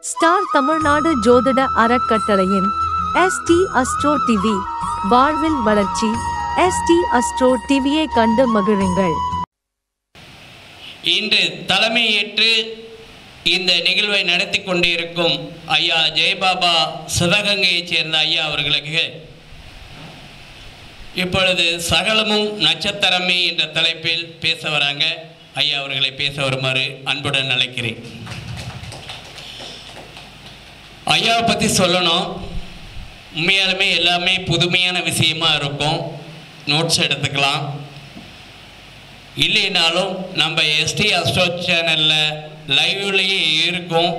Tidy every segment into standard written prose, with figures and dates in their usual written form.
Star Tamil Nadu ஜோதிட அறக்கட்டளையின் ST astro TV வாழ்வில் வளர்ச்சி. ST அஸ்ட்ரோ டிவியை கண்டு மகிழுங்கள். இன்று தலைமையேற்று இந்த நிகழ்வை நடத்தி கொண்டிருக்கும் ஐயா ஜெயபாபா சிவகங்கையைச் சேர்ந்த ஐயா அவர்களுக்கு இப்பொழுது சகலமும் நட்சத்திரமே என்ற தலைப்பில் பேச வராங்க. ஐயா அவர்களை பேச வருமாறு அன்புடன் அழைக்கிறேன். ஐயாவை பற்றி சொல்லணும், உண்மையாலுமே எல்லாமே புதுமையான விஷயமா இருக்கும். நோட்ஸ் எடுத்துக்கலாம். இல்லைனாலும் நம்ம ST அஸ்ட்ரோ சேனலில் லைவ்லேயே இருக்கும்,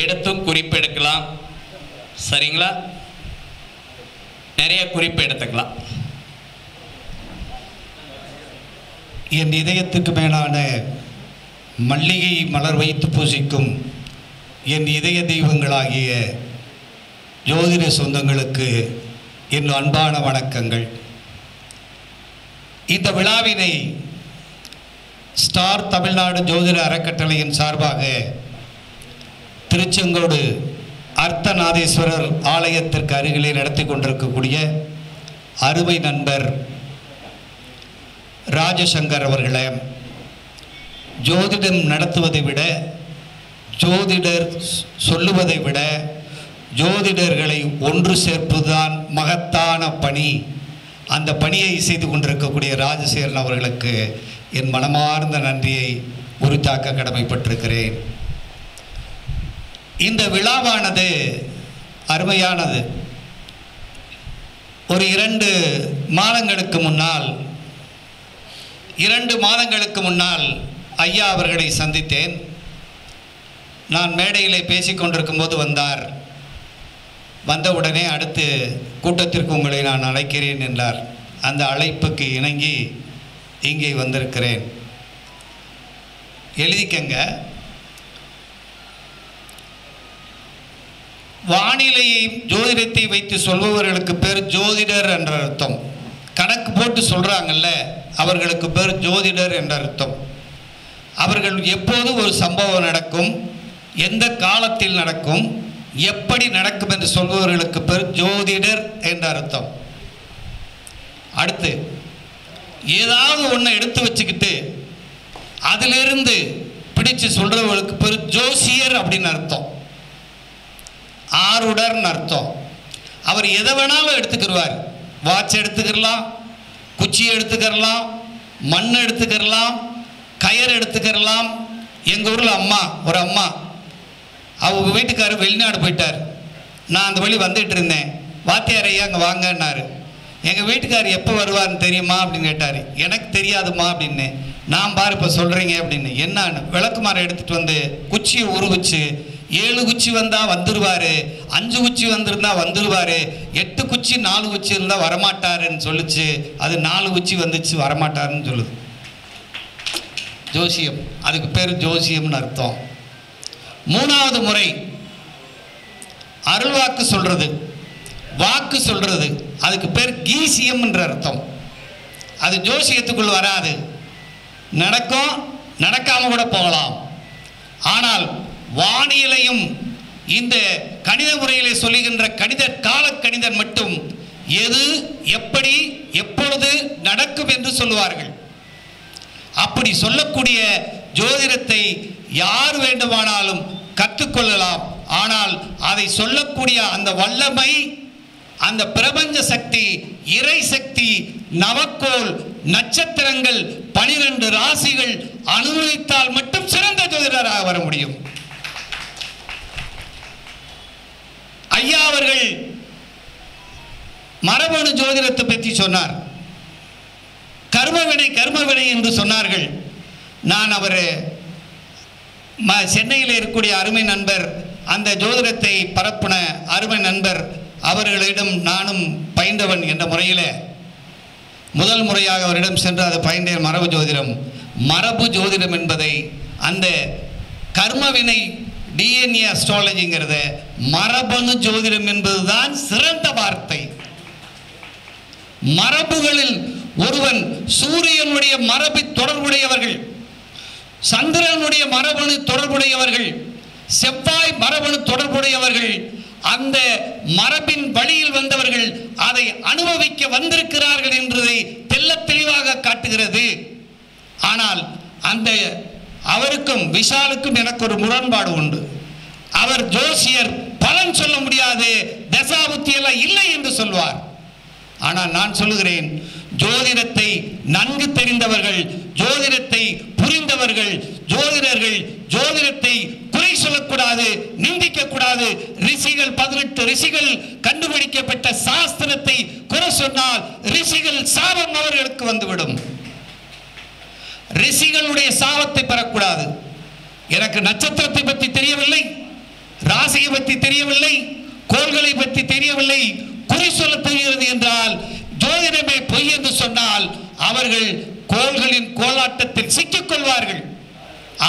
எடுத்தும் குறிப்பெடுக்கலாம். சரிங்களா? நிறைய குறிப்பு எடுத்துக்கலாம். என் இதயத்துக்கு மேலான மல்லிகை மலர் வைத்து பூசிக்கும் என் இதய தெய்வங்களாகிய ஜோதிட சொந்தங்களுக்கு என் அன்பான வணக்கங்கள். இந்த விழாவினை ஸ்டார் தமிழ்நாடு ஜோதிட அறக்கட்டளையின் சார்பாக திருச்செங்கோடு அர்த்தநாதீஸ்வரர் ஆலயத்திற்கு அருகிலே நடத்தி கொண்டிருக்கக்கூடிய அருமை நண்பர் ராஜசங்கர் அவர்களே, ஜோதிடம் நடத்துவதை விட, ஜோதிடர் சொல்லுவதை விட ஜோதிடர்களை ஒன்று சேர்ப்பதுதான் மகத்தான பணி. அந்த பணியை செய்து கொண்டிருக்கக்கூடிய ராஜசேகரன் அவர்களுக்கு என் மனமார்ந்த நன்றியை உரித்தாக்க கடமைப்பட்டிருக்கிறேன். இந்த விழாவானது அருமையானது. ஒரு 2 மாதங்களுக்கு முன்னால் ஐயா அவர்களை சந்தித்தேன். நான் மேடையிலே பேசிக்கொண்டிருக்கும் போது வந்தார். வந்தவுடனே அடுத்து கூட்டத்திற்கு உங்களை நான் அழைக்கிறேன் என்றார். அந்த அழைப்புக்கு இணங்கி இங்கே வந்திருக்கிறேன். எழுதிக்கங்க. வானிலையை ஜோதிடத்தை வைத்து சொல்பவர்களுக்கு பேர் ஜோதிடர் என்ற அர்த்தம். கணக்கு போட்டு சொல்கிறாங்கல்ல, அவர்களுக்கு பேர் ஜோதிடர் என்ற அர்த்தம். அவர்கள் எப்போது ஒரு சம்பவம் நடக்கும், எந்த காலத்தில் நடக்கும், எப்படி நடக்கும் என்று சொல்பவர்களுக்கு பேர் ஜோதிடர் என்ற அர்த்தம். அடுத்து ஏதாவது ஒன்றை எடுத்து வச்சுக்கிட்டு அதிலிருந்து பிடிச்சு சொல்றவர்களுக்கு பேர் ஜோசியர் அப்படின்னு அர்த்தம். ஆருடர்னு அர்த்தம். அவர் எதை வேணாலும் எடுத்துக்கிடுவார். வாட்ச் எடுத்துக்கலாம், குச்சி எடுத்துக்கலாம், மண் எடுத்துக்கலாம், கயர் எடுத்துக்கலாம். எங்கள் ஊரில் ஒரு அம்மா அவங்க வீட்டுக்காரர் வெளிநாடு போயிட்டார். நான் அந்த வழி வந்துட்டு இருந்தேன். வாத்தியார் ஐயா அங்கே வாங்கன்னாரு. எங்கள் வீட்டுக்காரர் எப்போ வருவார்னு தெரியுமா அப்படின்னு கேட்டார். எனக்கு தெரியாதுமா அப்படின்னு. நான் பாரு இப்போ சொல்கிறீங்க அப்படின்னு. என்னான்னு விளக்குமாரை எடுத்துகிட்டு வந்து குச்சியை உருவிச்சு 7 குச்சி வந்தால் வந்துடுவார், 5 குச்சி வந்திருந்தா வந்துடுவார், 8 குச்சி 4 குச்சி இருந்தால் வரமாட்டாருன்னு சொல்லிச்சு. அது 4 குச்சி வந்துச்சு, வரமாட்டாருன்னு சொல்லுது. ஜோசியம், அதுக்கு பேர் ஜோசியம்னு அர்த்தம். 3வது முறை அருள்வாக்கு சொல்றது, வாக்கு சொல்றது, அதுக்கு பேர் கீசியம் என்ற அர்த்தம். அது ஜோசியத்துக்குள் வராது. நடக்கும், நடக்காம கூட போகலாம். ஆனால் வானிலையும் இந்த கணித முறையிலே சொல்லுகின்ற கால கணிதர் மட்டும் எது எப்படி எப்பொழுது நடக்கும் என்று சொல்லுவார்கள். அப்படி சொல்லக்கூடிய ஜோதிடத்தை யார் வேண்டுமானாலும் கற்றுக்கொள்ளலாம். ஆனால் அதை சொல்லக்கூடிய அந்த வல்லமை, அந்த பிரபஞ்ச சக்தி, இறை சக்தி, நவக்கோள், நட்சத்திரங்கள், 12 ராசிகள் அனுபவித்தால் மட்டும் சிறந்த ஜோதிடராக வர முடியும். ஐயா அவர்கள் மரபணு ஜோதிடத்தை பற்றி சொன்னார். கர்மவினை என்று சொன்னார்கள். நான் அவர் சென்னையில் இருக்கக்கூடிய அருமை நண்பர், அந்த ஜோதிடத்தை பரப்புன அருமை நண்பர் அவர்களிடம் நானும் பயின்றவன் என்ற முறையில் முதல் முறையாக அவரிடம் சென்று அதை பயின்றேன். மரபு ஜோதிடம் என்பதை, அந்த கர்மவினை DNA அஸ்ட்ராலஜிங்கிறத மரபணு ஜோதிடம் என்பதுதான் சிறந்த வார்த்தை. மரபுகளில் ஒருவன் சூரியனுடைய மரபு தொடர்புடையவர்கள், சந்திரனுடைய மரபணு தொடர்புடையவர்கள், செவ்வாய் மரபணு தொடர்புடையவர்கள், அந்த மரபின் வழியில் வந்தவர்கள் அதை அனுபவிக்க வந்திருக்கிறார்கள் என்பதை தெள்ளத் தெளிவாக காட்டுகிறது. ஆனால் அந்த அவருக்கும் விஷாலுக்கும் எனக்கு ஒரு முரண்பாடு உண்டு. அவர் ஜோசியர், பலன் சொல்ல முடியாது, தசாபுத்தி எல்லாம் இல்லை என்று சொல்வார். ஆனால் நான் சொல்லுகிறேன், ஜோதிடத்தை நன்கு தெரிந்தவர்கள், ஜோதிடத்தை புரிந்தவர்கள், ஜோதிடர்கள் ஜோதிடத்தை குறை சொல்லக்கூடாது, நிந்திக்க கூடாது. ரிஷிகள் 18 ரிஷிகள் கண்டுபிடிக்கப்பட்ட சாஸ்திரத்தை குறை சொன்னால் ரிஷிகள் சாபம் அவர்களுக்கு வந்துவிடும். ரிஷிகளுடைய சாபத்தை பெறக்கூடாது. எனக்கு நட்சத்திரத்தை பற்றி தெரியவில்லை, ராசியை பற்றி தெரியவில்லை, கோள்களை பற்றி தெரியவில்லை, குறி சொல்ல தெரிகிறது என்றால் ஜோதிடமே பொய் என்று சொன்னால் அவர்கள் கோள்களின் கோலாட்டத்தில் சிக்கிக் கொள்வார்கள்.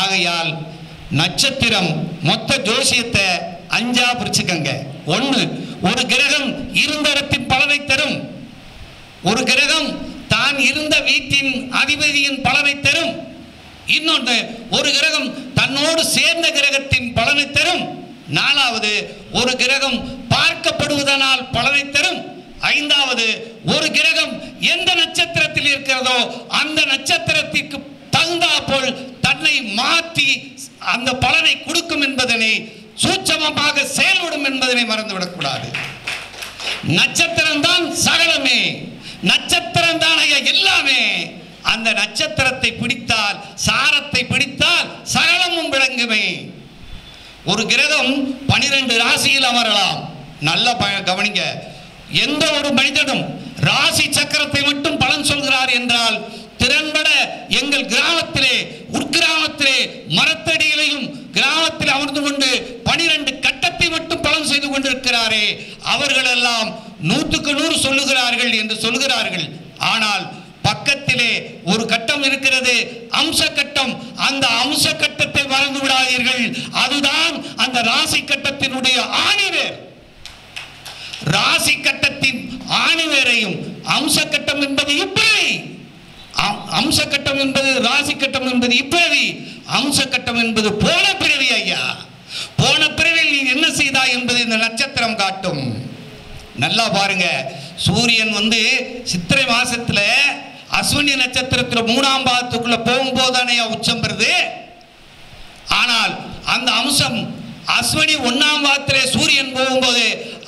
ஆகையால் நட்சத்திரம் மொத்த ஜோசியத்தை 5ஆ பிரிச்சுக்கங்க. 1, ஒரு கிரகம் இருந்த இடத்தின் பலனை தரும். ஒரு கிரகம் தான் இருந்த வீட்டின் அதிபதியின் பலனை தரும். இன்னொன்று, ஒரு கிரகம் தன்னோடு சேர்ந்த கிரகத்தின் பலனை தரும். 4வது, ஒரு கிரகம் பார்க்கப்படுவதனால் பலனை தரும். 5வது, ஒரு கிரகம் எந்த நட்சத்திரத்தில் இருக்கிறதோ அந்த நட்சத்திரத்திற்கு தகுந்தாற்போல் தன்னை மாற்றி அந்த பலனை கொடுக்கும் என்பதனை, சூட்சமமாக செயல்படும் என்பதனை மறந்துவிடக்கூடாது. நட்சத்திரம் தான் சகலமே, நட்சத்திரம் தான் எல்லாமே. அந்த நட்சத்திரத்தை பிடித்தால், சாரத்தை பிடித்தால் சகலமும் விளங்குமே. ஒரு கிரகம் 12 ராசியில் அமரலாம். நல்ல கவனிங்க. எந்த ஒரு மனிதனும் ராசி சக்கரத்தை மட்டும் பலன் சொல்கிறார் என்றால், திறன்பட எங்கள் கிராமத்திலே, உட்கிராமத்திலே, மரத்தடியிலையும் கிராமத்தில் அமர்ந்து கொண்டு 12 கட்டத்தை மட்டும் பலன் செய்து கொண்டிருக்கிறாரே, அவர்கள் எல்லாம் 100க்கு 100 சொல்லுகிறார்கள் என்று சொல்லுகிறார்கள். ஆனால் பக்கத்திலே ஒரு கட்டம் இருக்கிறது, அம்ச கட்டம். அந்த அம்ச கட்டத்தை மறந்து விடாதீர்கள். அதுதான் அந்த ராசி கட்டத்தினுடைய ஆணிவேர். ராசி கட்டத்தின் ஆணிவேரையும், அம்ச கட்டம் என்பது இப்பிறவி, அம்ச கட்டம் என்பது ராசி கட்டம் என்பது இப்பிறவி, அம்ச கட்டம் என்பது போன பிறவி. ஐயா, போன பிறவியில் நீ என்ன செய்தாய் என்பது இந்த நட்சத்திரம் காட்டும். நல்லா பாருங்க. சூரியன் சித்திரை மாசத்துல அஸ்வினி நட்சத்திரத்தில் 3ஆம் பாதத்துக்குள்ள போகும்போதானே உச்சம் பெறுது. ஆனால் அந்த அம்சம் அஸ்வினி 1ஆம் பாதத்திலே சூரியன் போகும்போது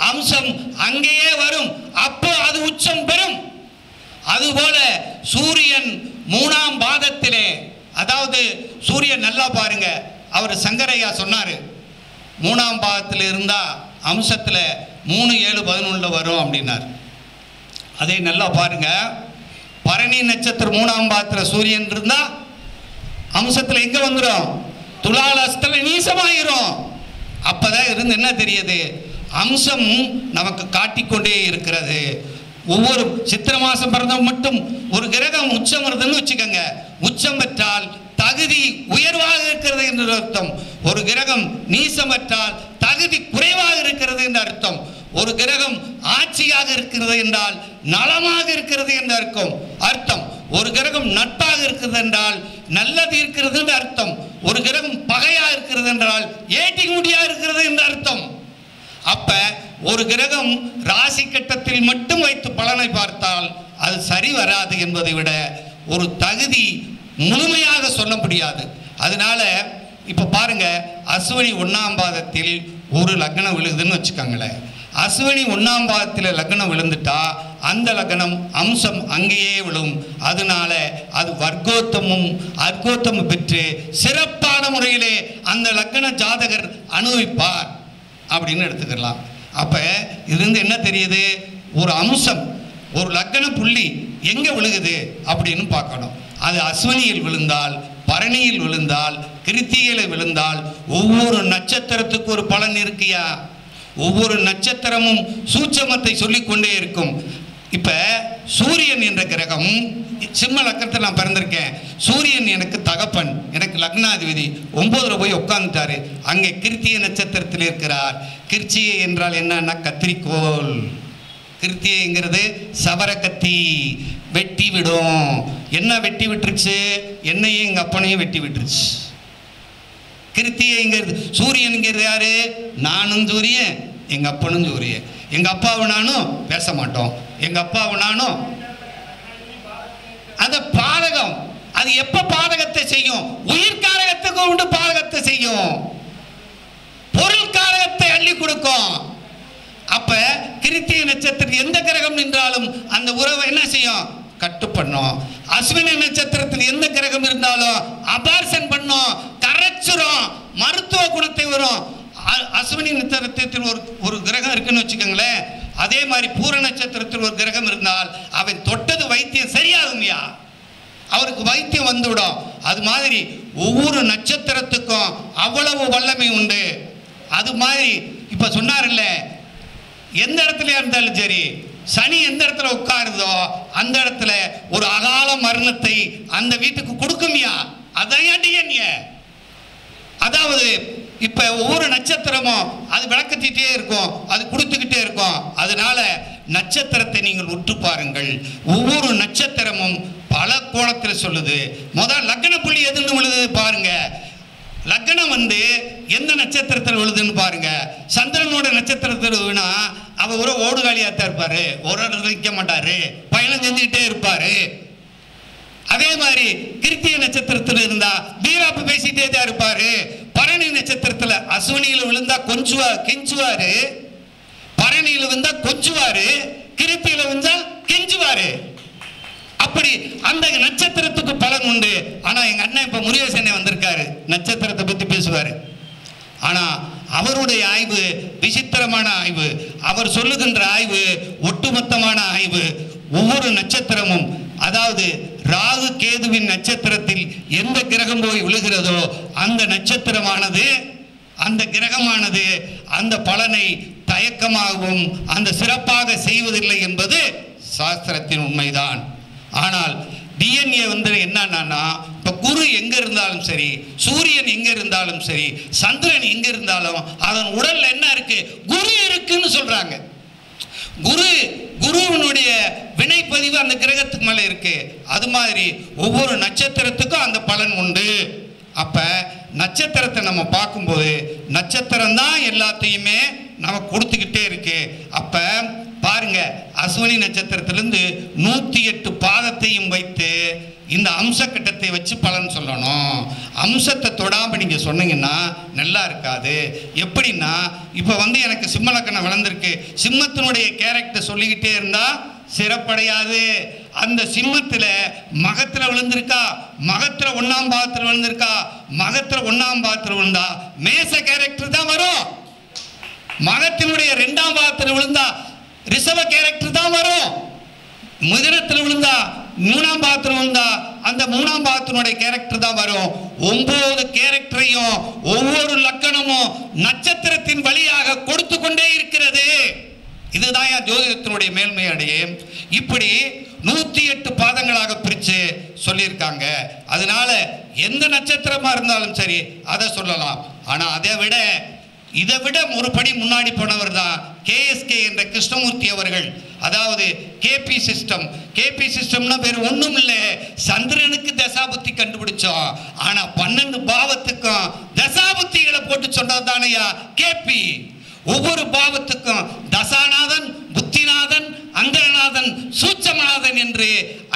அம்சம் அங்கேயே வரும். அப்போ அது உச்சம் பெறும். அதுபோல சூரியன் 3ஆம் பாதத்திலே, அதாவது சூரியன் நல்லா பாருங்க, அவர் சங்கரையா சொன்னாரு, 3ஆம் பாதத்தில் இருந்தா அம்சத்தில் 3, 7, 11 வரும் அப்படின்னார். அதை நல்லா பாருங்க. பரணி நட்சத்திரம் 3ஆம் பாதத்தில் சூரியன் இருந்தா அம்சத்தில் எங்க வந்துடும்? துலாலஸ்தில் நீசமாயிரும். அப்பதான் இருந்து என்ன தெரியுது? அம்சம் நமக்கு காட்டிக்கொண்டே இருக்கிறது. ஒவ்வொரு சித்திரை மாசம் பிறந்தவங்க மட்டும் ஒரு கிரகம் உச்சம் வருதுன்னு வச்சுக்கோங்க. உச்சம் பெற்றால் தகுதி உயர்வாக இருக்கிறது என்று அர்த்தம். ஒரு கிரகம் நீசம் பெற்றால் தகுதி குறைவாக இருக்கிறது என்று அர்த்தம். ஒரு கிரகம் ஆட்சியாக இருக்கிறது என்றால் நலமாக இருக்கிறது என்று அர்த்தம். ஒரு கிரகம் நட்பாக இருக்கிறது என்றால் நல்லது இருக்கிறது என்று அர்த்தம். ஒரு கிரகம் பகையாக இருக்கிறது என்றால் ஏட்டிங் முடியா இருக்கிறது என்று அர்த்தம். அப்ப ஒரு கிரகம் ராசி கட்டத்தில் மட்டும் வைத்து பலனை பார்த்தால் அது சரி வராது என்பதை விட ஒரு தகுதி முழுமையாக சொல்ல முடியாது. அதனால இப்ப பாருங்க, அஸ்வினி 1ஆம் பாதத்தில் ஒரு லக்னம் விழுகுதுன்னு வச்சுக்கோங்களேன். அஸ்வினி 1ஆம் பாதத்தில் லக்னம் விழுந்துட்டா அந்த லக்னம் அம்சம் அங்கேயே விழும். அதனால அது வர்க்கோத்தமும் அர்க்கோத்தமும் பெற்று சிறப்பான முறையிலே அந்த லக்ன ஜாதகர் அனுபவிப்பார் அப்படின்னு எடுத்துக்கலாம். அப்ப இதிலிருந்து என்ன தெரியுது? ஒரு அம்சம், ஒரு லக்ன புள்ளி எங்க விழுகுது அப்படின்னு பார்க்கணும். அது அஸ்வினியில் விழுந்தால், பரணியில் விழுந்தால், கிருத்திகையில விழுந்தால், ஒவ்வொரு நட்சத்திரத்துக்கு ஒரு பலன் இருக்கியா? ஒவ்வொரு நட்சத்திரமும் சூட்சமத்தை சொல்லிக்கொண்டே இருக்கும். இப்ப சூரியன் என்ற கிரகம் சிம்ம லக்னத்தில் நான் பிறந்திருக்கேன். சூரியன் எனக்கு தகப்பன், எனக்கு லக்னாதிபதி. 9ல் போய் உட்கார்ந்துட்டாரு. அங்கே கிருத்திகை நட்சத்திரத்தில் இருக்கிறார். கிருத்திகை என்றால் என்னன்னா கத்திரிக்கோள். கிருத்திகைங்கிறது சவர கத்தி, வெட்டி விடும். என்ன வெட்டி விட்டுருச்சு? என்னையும் எங்க அப்பனையும் வெட்டி விட்டுருச்சு. கிருத்திகைங்கிறது சூரியனுங்கிறது யாரு? நானும் சூரியன், எங்கள் அப்பனும் சூரியன். எங்கள் அப்பாவும் நானும் பேச மாட்டோம். எங்கள் அப்பாவும் நானும் அந்த பாதகம். அது எப்ப பாதகத்தை செய்யும்? உயிர் காரகத்துக்கு உண்டு பாதகத்தை செய்யும், பொருள் காரகத்தை அள்ளி கொடுக்கும். அப்ப கிருத்திகை நட்சத்திரத்தில் எந்த கிரகம் நின்றாலும் அந்த உறவை என்ன செய்யும்? கட்டு பண்ணும். அஸ்வினி நட்சத்திரத்தில் எந்த கிரகம் இருந்தாலும் அபார்சன் பண்ணும், கரைச்சிரும், மருத்துவ குணத்தை வரும். அஸ்வினி நட்சத்திரத்தில் ஒரு கிரகம் இருக்குன்னு வச்சுக்கோங்களேன். அதே மாதிரி பூர நட்சத்திரத்தில் ஒரு கிரகம் இருந்தால் அவன் தொட்டது வைத்தியம் சரியாகும்யா, அவருக்கு வைத்தியம் வந்துவிடும். அது மாதிரி ஒவ்வொரு நட்சத்திரத்துக்கும் அவ்வளவு வல்லமை உண்டு. அது மாதிரி இப்ப சொன்னார்ல, எந்த இடத்துல இருந்தாலும் சரி, சனி எந்த இடத்துல உட்காருதோ அந்த இடத்துல ஒரு அகால மரணத்தை அந்த வீட்டுக்கு கொடுக்கும்யா. அதான் டிஎன்ஏ. அதாவது இப்ப ஒவ்வொரு நட்சத்திரமும் அது விளக்கத்திட்டே இருக்கும், அது கொடுத்துக்கிட்டே இருக்கும். அதனால நட்சத்திரத்தை நீங்கள் உற்று பாருங்கள். ஒவ்வொரு நட்சத்திரமும் பல கோணத்தில் சொல்லுது. முதல் லக்ன புள்ளி எதுன்னு விழுது பாருங்க. லக்னம் எந்த நட்சத்திரத்தில் விழுதுன்னு பாருங்க. சந்திரனோட நட்சத்திரத்தில் விழுனா அவர் ஒரு ஓடுகாலியாத்தான் இருப்பாரு, ஒரு இடத்துல நிற்க மாட்டாரு, பயணம் செஞ்சுக்கிட்டே இருப்பாரு. அதே மாதிரி கிருத்திகை நட்சத்திரத்தில் இருந்தா வீராப்பு பேசிட்டே தான் இருப்பாரு. பரணி நட்சத்திரத்தில் அஸ்வினியில் விழுந்தா கெஞ்சுவாரு, பரணியில் விழுந்தா கொஞ்சுவாரு, கிருத்தியில விழுந்தா கெஞ்சுவாரு. அப்படி அந்த நட்சத்திரத்துக்கு பலன் உண்டு. ஆனா எங்க அண்ணன் இப்ப முருகேசனே வந்திருக்காரு, நட்சத்திரத்தை பத்தி பேசுவாரு. ஆனா அவருடைய ஆய்வு விசித்திரமான ஆய்வு. அவர் சொல்லுகின்ற ஆய்வு ஒட்டுமொத்தமான ஆய்வு. ஒவ்வொரு நட்சத்திரமும், அதாவது ராகு கேதுவின் நட்சத்திரத்தில் எந்த கிரகம் போய் விழுகிறதோ அந்த நட்சத்திரமானது, அந்த கிரகமானது அந்த பலனை தயக்கமாகவும் அந்த சிறப்பாக செய்வதில்லை என்பது சாஸ்திரத்தின் உண்மைதான். ஆனால் டிஎன்ஏ என்னன்னா, இப்ப குரு எங்க இருந்தாலும் சரி, சூரியன் எங்க இருந்தாலும் சரி, சந்திரன் எங்க இருந்தாலும் அதன் உடல்ல என்ன இருக்கு? குரு இருக்குன்னு சொல்றாங்க. குருவினுடைய வினைப்பதிவு அந்த கிரகத்துக்கு மேல இருக்கு. அது மாதிரி ஒவ்வொரு நட்சத்திரத்துக்கும் அந்த பலன் உண்டு. அப்ப நட்சத்திரத்தை நம்ம பார்க்கும்போது நட்சத்திரம் தான் எல்லாத்தையுமே நமக்கு கொடுத்துக்கிட்டே இருக்கு. அப்ப பாருங்க, அஸ்வினி நட்சத்திரத்திலிருந்து 108 பாதத்தையும் வைத்து இந்த அம்ச கட்டத்தை வச்சு பலன் சொல்லணும். அம்சத்தை தொடாம நீங்க சொன்னீங்கன்னா நல்லா இருக்காது. எப்படின்னா, இப்ப எனக்கு சிம்ம லக்கணம் வளர்ந்துருக்கு, சிம்மத்தினுடைய கேரக்டர் சொல்லிக்கிட்டே இருந்தா சிறப்படையாது. அந்த சிம்மத்துல மகத்துல விழுந்திருக்கா, மகத்துல 1ஆம் பாகத்தில் விழுந்திருக்கா, மகத்துல 1ஆம் பாகத்தில் விழுந்தா மேச கேரக்டர் தான் வரும். மகத்தினுடைய 2ஆம் பாகத்தில் விழுந்தா ரிஷப கேரக்டர் தான் வரும். மிதுனத்தில் விழுந்தா 3ஆம் பாகத்தில் விழுந்தா அந்த 3ஆம் பாகத்தினுடைய கேரக்டர் தான் வரும். 9 கேரக்டரையும் ஒவ்வொரு லக்கணமும் நட்சத்திரத்தின் வழியாக கொடுத்து கொண்டே இருக்கிறது. இதுதான் ஜோதிடத்தினுடைய மேன்மை அடையும். இப்படி 108 பாதங்களாக பிரித்து சொல்லியிருக்காங்க. அதனால எந்த நட்சத்திரமா இருந்தாலும் சரி அதை சொல்லலாம். ஆனா இதை விட ஒரு படி முன்னாடி போனவர் தான் கேஎஸ்கே என்ற கிருஷ்ணமூர்த்தி அவர்கள். அதாவது கேபி சிஸ்டம்னா வேறு ஒன்றும் இல்லை, சந்திரனுக்கு தசாபுத்தி கண்டுபிடிச்சோம். ஆனா 12 பாவத்துக்கும் தசாபுத்திகளை போட்டு சொன்னது தானையா கேபி. ஒவ்வொரு பாவத்துக்கும் தசாநாதன், புத்திநாதன், அந்தரநாதன், சூட்சமநாதன் என்று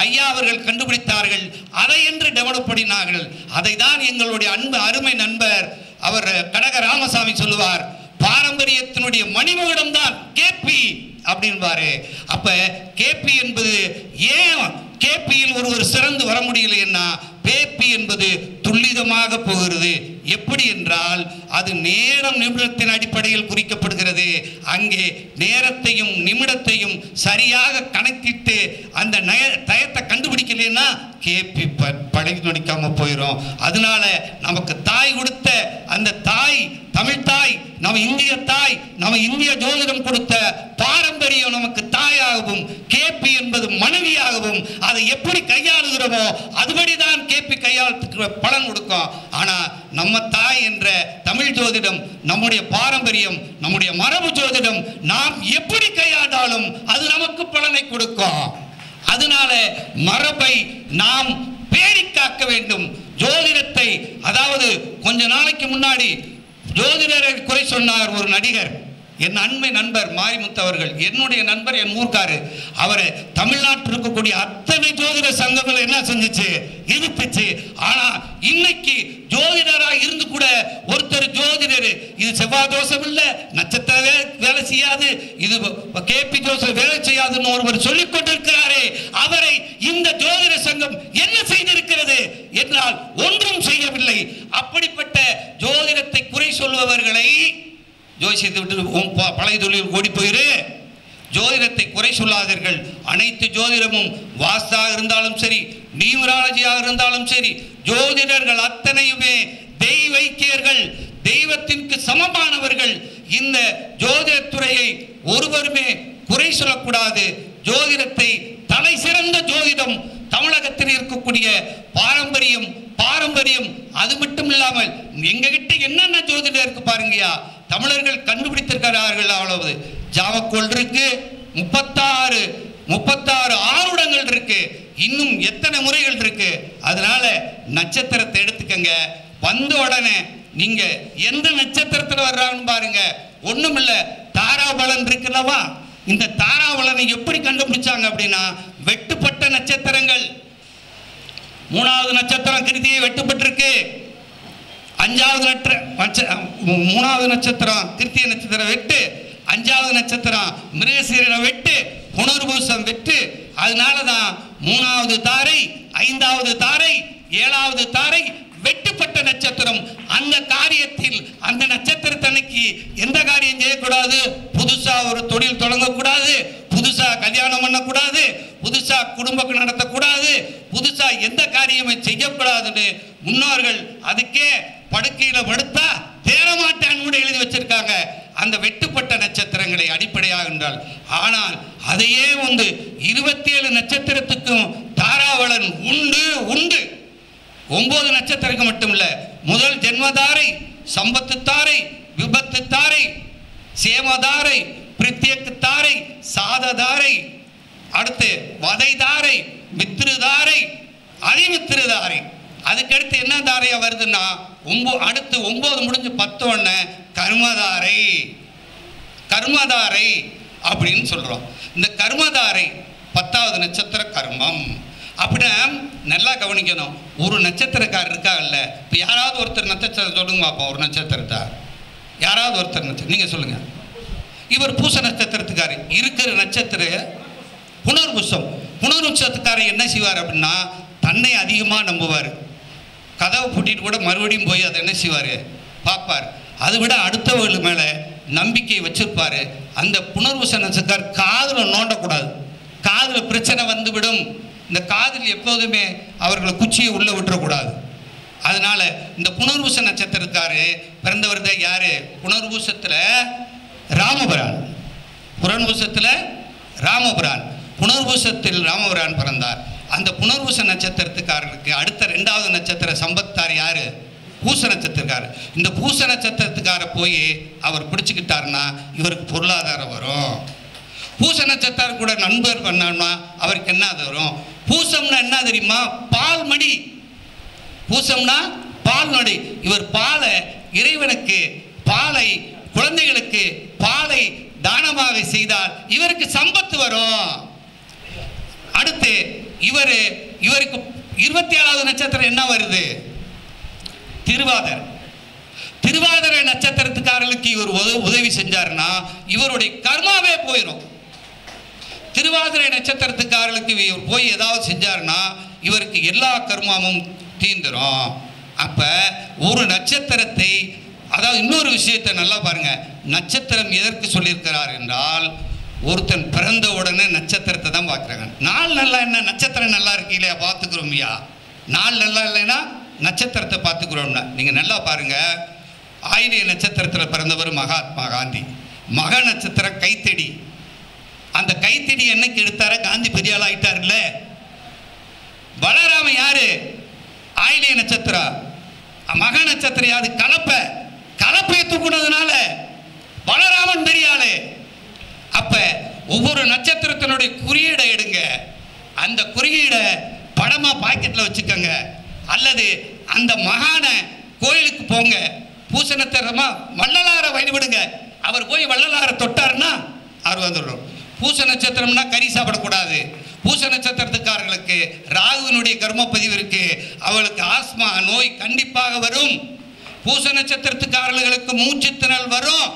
ஐயா அவர்கள் கண்டுபிடித்தார்கள். அதை என்று டெவலப் பண்ணினார்கள். அதை தான் எங்களுடைய அருமை நண்பர் அவர் கடக ராமசாமி சொல்லுவார், பாரம்பரியத்தினுடைய மணிமகுடம் தான் கேபி அப்படின்பாரு. அப்ப கேபி என்பது ஏன் கேபியில் ஒருவர் சிறந்து வர முடியலைன்னா, பேபி என்பது துல்லிதமாக போகிறது. எப்படி என்றால் அது நேரம் நிமிடத்தின் அடிப்படையில் குறிக்கப்படுகிறது. அங்கே நேரத்தையும் நிமிடத்தையும் சரியாக கணக்கிட்டு அந்த டயத்தை கண்டுபிடிக்கலைன்னா கேபி பழகி நடிக்காம போயிடும். அதனால நமக்கு தாய் கொடுத்த அந்த தாய், தமிழ் தாய், நம்ம இந்திய தாய், நம்ம இந்திய ஜோதிடம் கொடுத்த பாரம்பரியம் நமக்கு தாயாகவும், கேபி என்பது மனைவியாகவும் அதை எப்படி கையாளுகிறோமோ அதுபடிதான் கேபி கையாளுக்கு பலன் கொடுக்கும். ஆனா நம்ம தாய் என்ற தமிழ் ஜோதிடம், நம்முடைய பாரம்பரியம், நம்முடைய மரபு ஜோதிடம் நாம் எப்படி கையாண்டாலும் அது நமக்கு பலனை கொடுக்கும். அதனால மரபை நாம் பேணி காக்க வேண்டும். ஜோதிடத்தை, அதாவது கொஞ்ச நாளைக்கு முன்னாடி ஜோதிடரை குறை சொன்னார் ஒரு நடிகர். என் அண்மை நண்பர் மாரிமுத்து அவர்கள், என்னுடைய நண்பர், என் ஊர்க்காரு. அவர் தமிழ்நாட்டில் இருக்கக்கூடிய அத்தனை ஜோதிட சங்கங்கள் என்ன செஞ்சிச்சு, எதிர்த்துச்சு. ஆனா இன்னைக்கு ஜோதிடராக இருந்து கூட ஒருத்தர் ஜோதிடர் இது செவ்வாய் தோஷம் இல்ல, நட்சத்திர வேலை செய்யாது, இது கேபி தோஷம் வேலை செய்யாதுன்னு ஒருவர் சொல்லிக் கொண்டிருக்கிறாரே, அவரை இந்த ஜோதிட சங்கம் என்ன செய்திருக்கிறது என்றால் ஒன்றும் செய்யவில்லை. அப்படிப்பட்ட ஜோதிடத்தை குறை சொல்பவர்களை ஜோசியத்தை விட்டு பழைய தொழில் ஓடி போயிரு. ஜோதிடத்தை குறை சொல்லாதீர்கள். அனைத்து ஜோதிடமும் வாஸ்தாக இருந்தாலும் சரி, நியூமராலஜியாக இருந்தாலும் சரி, ஜோதிடர்கள் அத்தனையுமே தெய்வீகர்கள், தெய்வத்திற்கு சமமானவர்கள். இந்த ஜோதிடத்துறையை ஒருவருமே குறை சொல்லக்கூடாது. ஜோதிடத்தை தலை சிறந்த ஜோதிடம் தமிழகத்தில் இருக்கக்கூடிய பாரம்பரியம். அது மட்டும் இல்லாமல் எங்ககிட்ட என்னென்ன ஜோதிடம் இருக்கு பாருங்கயா. தமிழர்கள் கண்டுபிடித்திருக்கிறார்கள். அவ்வளவு ஜாமக்கோள் இருக்கு, 36 ஆருடங்கள் இருக்கு, இன்னும் எத்தனை முறைகள் இருக்கு. அதனால நட்சத்திரத்தை எடுத்துக்கங்க. வந்த உடனே நீங்க எந்த நட்சத்திரத்தில் வர்றாங்கன்னு பாருங்க. ஒண்ணும் இல்ல, தாராபலன் இருக்குல்லவா, இந்த தாராபலனை எப்படி கண்டுபிடிச்சாங்க அப்படின்னா, வெட்டுப்பட்ட நட்சத்திரங்கள். 3வது நட்சத்திரம் கிருத்தியை வெட்டுப்பட்டிருக்கு. 3வது நட்சத்திரம் கிருத்திய நட்சத்திரம் வெட்டு, 5வது நட்சத்திரம் மிருகசீரிடம் வெட்டு, புனர்பூசம் வெட்டு. அதனாலதான் 3வது தாரை, 5வது தாரை, 7வது தாரை வெட்டுப்பட்ட நட்சத்திரம். அந்த காரியத்தில், அந்த நட்சத்திரத்தன்னைக்கு எந்த காரியம் செய்யக்கூடாது, புதுசா ஒரு தொழில் தொடங்கக்கூடாது, புதுசா கல்யாணம் பண்ணக்கூடாது, புதுசா குடும்பம் நடத்தக்கூடாது, புதுசா எந்த காரியமும் செய்யக்கூடாதுன்னு முன்னோர்கள் அதுக்கே படுக்கையில படுத்தா தேரமாட்டான் கூட எழுதி வச்சிருக்காங்க. அந்த வெட்டுப்பட்ட நட்சத்திரங்களை அடிப்படையாக என்றால். ஆனால் அதையே 27 நட்சத்திரத்துக்கும் தாராவளன் உண்டு. 9 நட்சத்திரத்துக்கு மட்டும் இல்ல, முதல் ஜென்மதாரை, சம்பத்து தாரை, விபத்து தாரை, சேமதாரை, பிரித்தியக்கு தாரை, சாததாரை, அடுத்து வதைதாரை, மித்ருதாரை, அதிமித்ருதாரை. அதுக்கடுத்து என்ன தாரையா வருதுன்னா, அடுத்து 9 முடிஞ்சு 10 கர்மதாரை அப்படின்னு சொல்றோம். இந்த கர்மதாரை 10வது நட்சத்திர கர்மம். அப்படின்னா நல்லா கவனிக்கணும். ஒரு நட்சத்திரக்காரர் இருக்காங்கல்ல, இப்போ யாராவது ஒருத்தர் நட்சத்திரம் சொல்லுங்க பார்ப்போம். ஒரு நட்சத்திரத்தை யாராவது ஒருத்தர் நட்சத்திரம் நீங்க சொல்லுங்க. இவர் பூச நட்சத்திரத்துக்காரு. இருக்கிற நட்சத்திரம் புனர்பூசம். புனர்பூசத்துக்காரர் என்ன செய்வார் அப்படின்னா, தன்னை அதிகமாக நம்புவார். கதவை பூட்டிட்டு கூட மறுபடியும் போய் அதை என்ன செய்வார், பார்ப்பார். அதை விட அடுத்தவர்கள் மேலே நம்பிக்கை வச்சிருப்பார். அந்த புனர்பூச நட்சத்திரக்காரர் காதில் நோண்டக்கூடாது. காதில் பிரச்சனை வந்துவிடும். இந்த காதில் எப்போதுமே அவர்களை குச்சியை உள்ளே விட்டுறக்கூடாது. அதனால இந்த புனர்பூச நட்சத்திரக்காரு பிறந்தவர் தான் யாரு, புனர்பூசத்தில் ராமபிரான். புனர்பூசத்தில் ராமபிரான் பிறந்தார். அந்த புனர்பூச நட்சத்திரத்துக்காரருக்கு அடுத்த 2வது நட்சத்திர சம்பத்தார் யாரு, பூச நட்சத்திரக்காரர். இந்த பூச நட்சத்திரத்துக்கார போய் அவர் பிடிச்சுக்கிட்டாருன்னா இவருக்கு பொருளாதாரம் வரும். பூச நட்சத்திரம் கூட நண்பர் பண்ணான்னா அவருக்கு என்ன வரும். பூசம்னா என்ன தெரியுமா, பால்மடி. பூசம்னா பால்மடி. இவர் பாலை இறைவனுக்கு, பாலை குழந்தைகளுக்கு, பாலை தானமாக செய்தால் இவருக்கு சம்பத்து வரும். அடுத்து இவருக்கு 27வது நட்சத்திரம் என்ன வருது, திருவாதிரை நட்சத்திரத்துக்காரர்களுக்கு இவர் உதவி செஞ்சாருன்னா இவருடைய கர்மாவே போயிடும். திருவாதிரை நட்சத்திரத்துக்காரர்களுக்கு இவர் போய் ஏதாவது செஞ்சாருன்னா இவருக்கு எல்லா கர்மாவும் தீந்துரும். அப்ப ஒரு நட்சத்திரத்தை, அதாவது இன்னொரு விஷயத்தை நல்லா பாருங்க. நட்சத்திரம் எதற்கு சொல்லியிருக்கிறார் என்றால், ஒருத்தன் பிறந்த உடனே நட்சத்திரத்தை தான் பார்க்குறாங்க. நாள் நல்லா என்ன, நட்சத்திரம் நல்லா இருக்கு இல்லையா பார்த்துக்கிறோம் ஐயா. நாள் நல்லா இல்லைன்னா நட்சத்திரத்தை பார்த்துக்கிறோம்னா. நீங்கள் நல்லா பாருங்க. ஆயிலிய நட்சத்திரத்தில் பிறந்தவர் மகாத்மா காந்தி. மக நட்சத்திரம் கைத்தடி. அந்த கைத்தடி என்னைக்கு எடுத்தார, காந்தி பெரிய ஆள் ஆயிட்டார்ல. பலராம யாரு, ஆயிலிய நட்சத்திரம். மக நட்சத்திரம் யாரு, கலப்பையை தூக்குனதுனால பலராமன் பெரிய ஆளு. அப்ப ஒவ்வொரு நட்சத்திரத்தினுடைய குறியீடை எடுங்க. அந்த குறியீடை படமா பாக்கெட்ல வச்சுக்கோங்க, அல்லது அந்த மகானை கோயிலுக்கு போங்க, பூச நட்சத்திரமா வள்ளலாரை வழிபடுங்க. அவர் போய் வள்ளலாரை தொட்டாருன்னா அவர் வந்துடும். பூச நட்சத்திரம்னா கறி சாப்பிடக்கூடாது. பூச நட்சத்திரத்துக்காரர்களுக்கு ராகுவினுடைய கர்ம பதிவு இருக்கு, அவளுக்கு ஆஸ்மா நோய் கண்டிப்பாக வரும். பூச நட்சத்திரத்துக்காரர்களுக்கு மூச்சுத்திணறல் வரும்.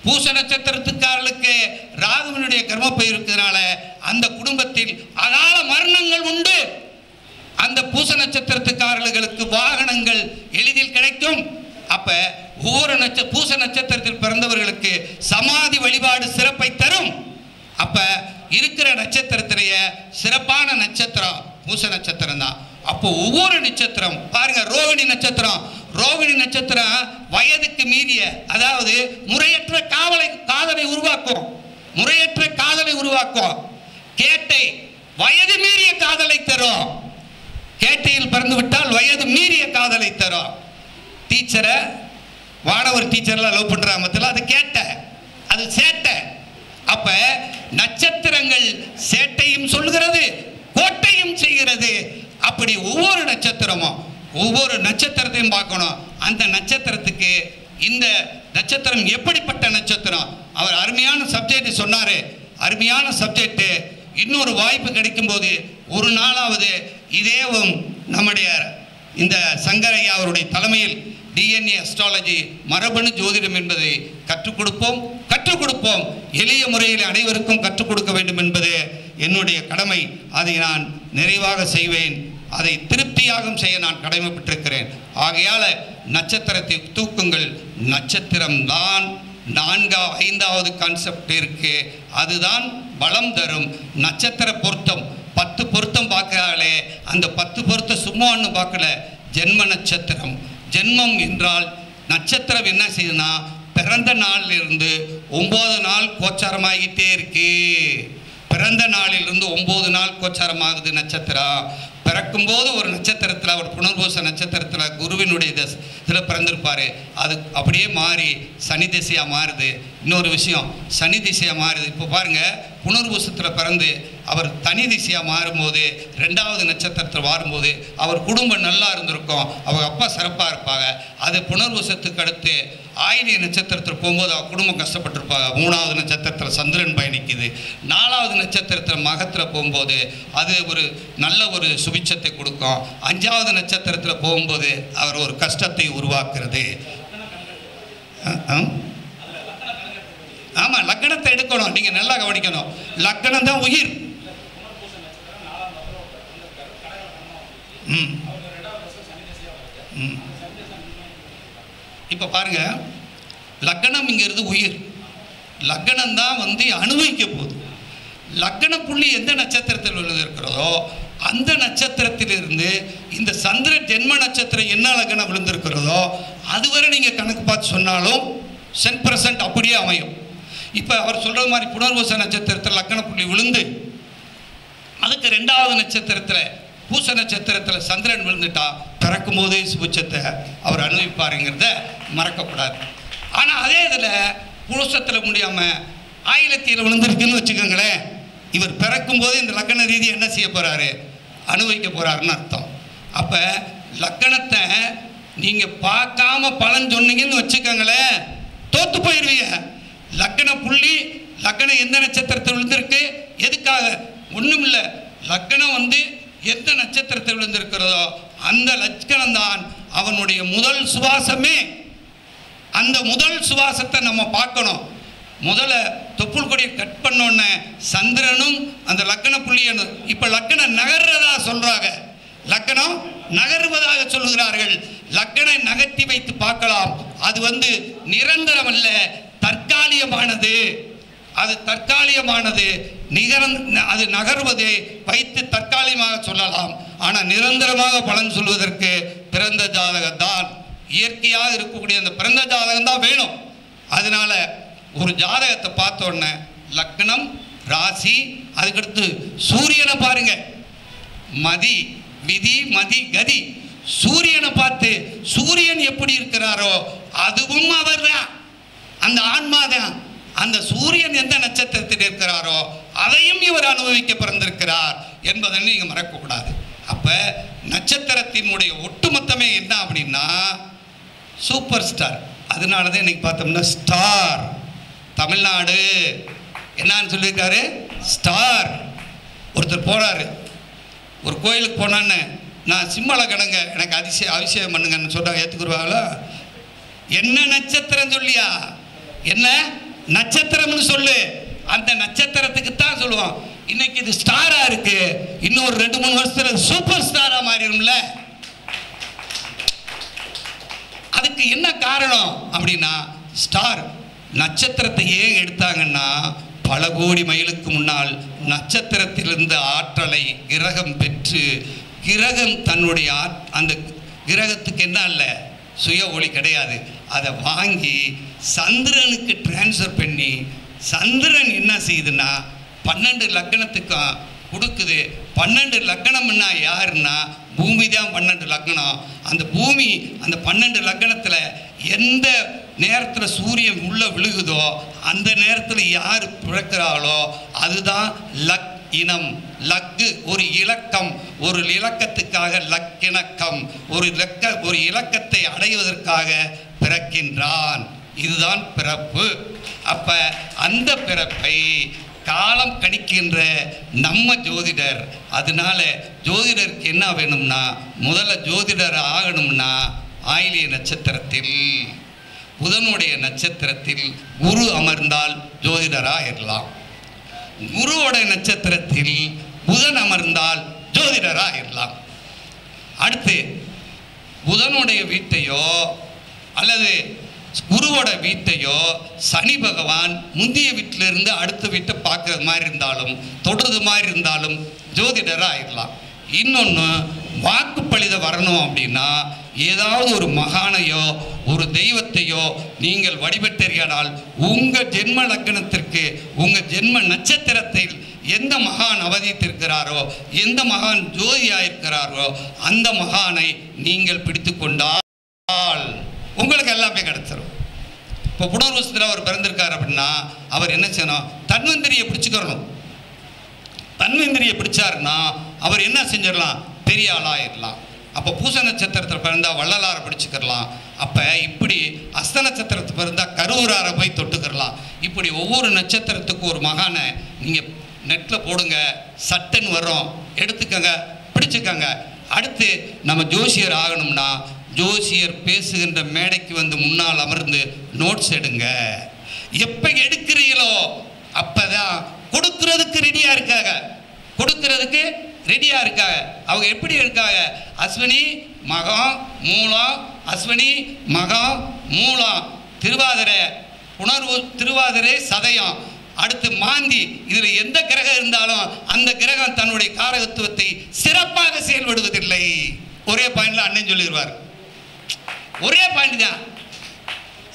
பூச நட்சத்திரத்துக்காரர்களுக்கு ராகுவினுடைய கர்மப்பதிவு இருக்கிறதுனால அந்த குடும்பத்தில் அகால மரணங்கள் உண்டு. அந்த பூச நட்சத்திரத்துக்காரர்களுக்கு வாகனங்கள் எளிதில் கிடைக்கும். அப்ப ஒவ்வொரு பூச நட்சத்திரத்தில் பிறந்தவர்களுக்கு சமாதி வழிபாடு சிறப்பை தரும். அப்ப இருக்கிற நட்சத்திரத்திலேயே சிறப்பான நட்சத்திரம் பூச நட்சத்திரம் தான். அப்போ ஒவ்வொரு நட்சத்திரம் பாருங்க, ரோகிணி நட்சத்திரம், ரோகிணி நட்சத்திரம் வயதுக்கு மீறிய, அதாவது முறையற்ற காதலை உருவாக்கும், முறையற்ற காதலை உருவாக்கும். கேட்டை வயது மீறிய காதலை தரும். கேட்டையில் பிறந்து விட்டால் வயது மீறிய காதலை தரும். டீச்சரை வானவர் டீச்சர்லாம் லவ் பண்றாங்க மத்தியில், அது கேட்டை, அது சேட்டை. அப்ப நட்சத்திரங்கள் சேட்டையும் சொல்கிறது, கோட்டையும் செய்கிறது. அப்படி ஒவ்வொரு நட்சத்திரமும் ஒவ்வொரு நட்சத்திரத்தையும் பார்க்கணும். அந்த நட்சத்திரத்துக்கு இந்த நட்சத்திரம் எப்படிப்பட்ட நட்சத்திரம், அவர் அருமையான சப்ஜெக்ட் சொன்னாரு. அருமையான சப்ஜெக்ட். இன்னொரு வாய்ப்பு கிடைக்கும் போது ஒரு நாளாவது இதேவும் நம்முடைய இந்த சங்கரையா அவருடைய தலைமையில் டிஎன்ஏ அஸ்ட்ராலஜி மரபணு ஜோதிடம் என்பதை கற்றுக் கொடுப்போம். எளிய முறையில் அனைவருக்கும் கற்றுக் கொடுக்க வேண்டும் என்பது என்னுடைய கடமை. அதை நான் நிறைவாக செய்வேன். அதை திருப்தியாகவும் செய்ய நான் கடமைப்பட்டிருக்கிறேன். ஆகையால் நட்சத்திரத்தை தூக்குங்கள். நட்சத்திரம் தான் 5வது கான்செப்ட் இருக்கு, அதுதான் பலம் தரும். நட்சத்திர பொருத்தம் 10 பொருத்தம் பார்க்கிறாங்களே, அந்த 10 பொருத்தம் சும்மா ஒன்று பார்க்கல. ஜென்ம நட்சத்திரம், ஜென்மம் என்றால் நட்சத்திரம் என்ன செய்யுதுன்னா பிறந்த நாளிலிருந்து 9 நாள் கோச்சாரமாகிட்டே இருக்கு. பிறந்த நாளிலிருந்து 9 நாள் கோச்சாரமாகுது நட்சத்திரம். பிறக்கும்போது ஒரு நட்சத்திரத்தில், அவர் புனர்பூச நட்சத்திரத்தில் குருவினுடைய இதில் பிறந்திருப்பார். அது அப்படியே மாறி சனி திசையாக மாறுது. இன்னொரு விஷயம், சனி திசையாக மாறுது. இப்போ பாருங்கள், புனர்பூசத்தில் பிறந்து அவர் தனி திசையாக மாறும்போது 2வது நட்சத்திரத்தில் மாறும்போது அவர் குடும்பம் நல்லா இருந்திருக்கும், அவங்க அப்பா சிறப்பாக இருப்பாங்க. அது புனர்பூசத்துக்கு அடுத்து ஆயிலிய நட்சத்திரத்தில் போகும்போது அவர் குடும்பம் கஷ்டப்பட்டிருப்பாங்க. 3வது நட்சத்திரத்தில் சந்திரன் பயணிக்குது. 4வது நட்சத்திரத்தில் மகத்தில் போகும்போது அது ஒரு நல்ல ஒரு சுபிட்சத்தை கொடுக்கும். 5வது நட்சத்திரத்தில் போகும்போது அவர் ஒரு கஷ்டத்தை உருவாக்குறது. ஆமாம், லக்னத்தை எடுக்கணும். நீங்கள் நல்லா கவனிக்கணும். லக்னம் தான் உயிர். இப்போ பாருங்க, லக்னம் இங்கிறது உயிர். லக்னம் தான் அனுபவிக்க போகுது. லக்ன புள்ளி எந்த நட்சத்திரத்தில் விழுந்திருக்கிறதோ அந்த நட்சத்திரத்திலிருந்து இந்த சந்திர ஜென்ம நட்சத்திரம் என்ன லக்னம் விழுந்திருக்கிறதோ அதுவரை நீங்கள் கணக்கு பார்த்து சொன்னாலும் 100% அப்படியே அமையும். இப்போ அவர் சொல்கிற மாதிரி புனர்பூச நட்சத்திரத்தில் லக்ன புள்ளி விழுந்து அதுக்கு 2வது நட்சத்திரத்தில் பூச நட்சத்திரத்தில் சந்திரன் விழுந்துட்டா பிறக்கும் போதே சுபிட்சத்தை அவர் அனுபவிப்பாருங்கிறத மறக்கக்கூடாது. ஆனால் அதே இதில் புருஷத்தில் முடியாமல் ஆயிலத்தியில் விழுந்திருக்குன்னு வச்சுக்கோங்களேன், இவர் பிறக்கும் போது இந்த லக்கண ரீதி என்ன செய்ய போகிறாரு, அனுபவிக்க போகிறாருன்னு அர்த்தம். அப்போ லக்கணத்தை நீங்கள் பார்க்காம பலன் சொன்னீங்கன்னு வச்சுக்கோங்களேன், தோற்று போயிடுவீங்க. லக்கண புள்ளி, லக்கணம் எந்த நட்சத்திரத்தில் விழுந்திருக்கு, எதுக்காக, ஒன்றும் இல்லை. லக்கணம் எந்த நட்சத்திரத்தில் விழுந்திருக்கிறதோ அந்த லட்சணம் தான் அவனுடைய முதல் சுவாசமே. அந்த முதல் சுவாசத்தை நம்ம பார்க்கணும். முதல்ல தொப்புள் கொடியை கட் பண்ணோன்னே சந்திரனும் அந்த லக்கண புள்ளியனும் இப்போ லக்கணம் நகர்றதா சொல்றாங்க, லக்கணம் நகர்வதாக சொல்லுகிறார்கள். லக்கணை நகர்த்தி வைத்து பார்க்கலாம். அது நிரந்தரம் அல்ல, தற்காலிகமானது. அது தற்காலிகமானது, அது நகர்வதை வைத்து தற்காலிகமாக சொல்லலாம். ஆனால் நிரந்தரமாக பலன் சொல்வதற்கு பிறந்த ஜாதகம் தான், இயற்கையாக இருக்கக்கூடிய அந்த பிறந்த ஜாதகம் தான் வேணும். அதனால ஒரு ஜாதகத்தை பார்த்தோன்னே லக்னம், ராசி, அதுக்கடுத்து சூரியனை பாருங்க. மதி, விதி, மதி, கதி. சூரியனை பார்த்து சூரியன் எப்படி இருக்கிறாரோ அதுவும் அவர் தான், அந்த ஆன்மா தான். அந்த சூரியன் எந்த நட்சத்திரத்தில் இருக்கிறாரோ அதையும் இவர் அனுபவிக்க பிறந்திருக்கிறார் என்பதை நீங்கள் மறக்கக்கூடாது. அப்போ நட்சத்திரத்தினுடைய ஒட்டுமொத்தமே என்ன அப்படின்னா சூப்பர் ஸ்டார். அதனால தான் இன்னைக்கு பார்த்தோம்னா ஸ்டார் தமிழ்நாடு என்னன்னு சொல்லியிருக்காரு, ஸ்டார். ஒருத்தர் போறாரு ஒரு கோயிலுக்கு போனான்னு, நான் சிம்மல கணங்க எனக்கு அபிஷேகம் பண்ணுங்கன்னு சொன்னாங்க, ஏற்றுக்குருவாங்களா? என்ன நட்சத்திரம் சொல்லியா, என்ன நட்சத்திரம்னு சொல்லு, அந்த நட்சத்திரத்துக்கு தான் சொல்லுவான். இன்னைக்கு இது ஸ்டாரா இருக்கு, இன்னும் ஒரு 2-3 வருஷத்துல சூப்பர் ஸ்டாரா மாறிடும்ல. அதுக்கு என்ன காரணம் அப்படின்னா ஸ்டார். நட்சத்திரத்தை ஏன் எடுத்தாங்கன்னா பல கோடி மைலுக்கு முன்னால் நட்சத்திரத்திலிருந்து ஆற்றலை கிரகம் பெற்று, கிரகம் தன்னுடைய அந்த கிரகத்துக்கு என்ன இல்லை, சுய ஒளி கிடையாது, அதை வாங்கி சந்திரனுக்கு டிரான்ஸ்ஃபர் பண்ணி, சந்திரன் என்ன செய்யுதுன்னா 12 லக்னத்துக்கும் கொடுக்குது. 12 லக்னம்னா யாருன்னா பூமி தான் 12 லக்னம். அந்த பூமி அந்த 12 லக்னத்தில் எந்த நேரத்தில் சூரியன் உள்ள விழுகுதோ அந்த நேரத்தில் யார் பிறக்கிறாளோ அதுதான் லக் இனம். லக்கு ஒரு இலக்கம், ஒரு இலக்கத்துக்காக லக்கிணக்கம், ஒரு இலக்கத்தை அடைவதற்காக பிறக்கின்றான். இதுதான் பிறப்பு. அப்ப அந்த பிறப்பை காலம் கணிக்கின்ற நம்ம ஜோதிடர். அதனால ஜோதிடருக்கு என்ன வேணும்னா, முதல்ல ஜோதிடர் ஆகணும்னா ஆயிலிய நட்சத்திரத்தில் புதனுடைய நட்சத்திரத்தில் குரு அமர்ந்தால் ஜோதிடராயிடலாம். குருவோட நட்சத்திரத்தில் புதன் அமர்ந்தால் ஜோதிடராயிடலாம். அடுத்து புதனுடைய வீட்டையோ அல்லது குருவோட வீட்டையோ சனி பகவான் முந்தைய வீட்டிலிருந்து அடுத்த வீட்டை பார்க்கறது மாதிரி இருந்தாலும் தொடுறது மாதிரி இருந்தாலும் ஜோதிடராக ஆயிடலாம். இன்னொன்று வாக்குப்பளித வரணும் அப்படின்னா ஏதாவது ஒரு மகானையோ ஒரு தெய்வத்தையோ நீங்கள் வழிபட்டீர்களால் உங்கள் ஜென்ம லக்னத்திற்கு உங்கள் ஜென்ம நட்சத்திரத்தில் எந்த மகான் அவதரித்திருக்கிறாரோ, எந்த மகான் ஜோதியாக இருக்கிறாரோ அந்த மகானை நீங்கள் பிடித்து கொண்டால் உங்களுக்கு எல்லாமே கிடைச்சிடும். இப்போ புனர்வசத்தில் அவர் பிறந்திருக்கார் அப்படின்னா அவர் என்ன செய்யணும், தன்வந்திரியை பிடிச்சிக்கிறணும். தன்வந்திரியை பிடிச்சாருன்னா அவர் என்ன செஞ்சிடலாம், பெரிய ஆளாயிடலாம். அப்போ பூச நட்சத்திரத்தில் பிறந்தால் வள்ளலாரை பிடிச்சிக்கிறலாம். அப்போ இப்படி அஸ்த நட்சத்திரத்தில் பிறந்தால் கருவூராரை போய் தொட்டுக்கிறலாம். இப்படி ஒவ்வொரு நட்சத்திரத்துக்கும் ஒரு மகானை நீங்கள் நெட்டில் போடுங்க, சட்டுன்னு வரும், எடுத்துக்கங்க, பிடிச்சிக்கங்க. அடுத்து நம்ம ஜோசியர் ஆகணும்னா ஜோசியர் பேசுகின்ற மேடைக்கு வந்து முன்னால் அமர்ந்து நோட்ஸ் எடுங்க. எப்போ எடுக்கிறீங்களோ அப்போதான் கொடுக்கறதுக்கு ரெடியாக இருக்காங்க, கொடுக்கறதுக்கு ரெடியாக இருக்காங்க. அவங்க எப்படி இருக்காங்க, அஸ்வினி மகம் மூலம், அஸ்வினி மகம் மூலம், திருவாதிரை உணர்வு, திருவாதிரை சதயம், அடுத்து மாந்தி. இதில் எந்த கிரகம் இருந்தாலும் அந்த கிரகம் தன்னுடைய காரகத்துவத்தை சிறப்பாக செயல்படுவதில்லை. ஒரே பாயிண்ட்ல அண்ணன் சொல்லிடுவார், ஒரே பாயிண்ட் தான்.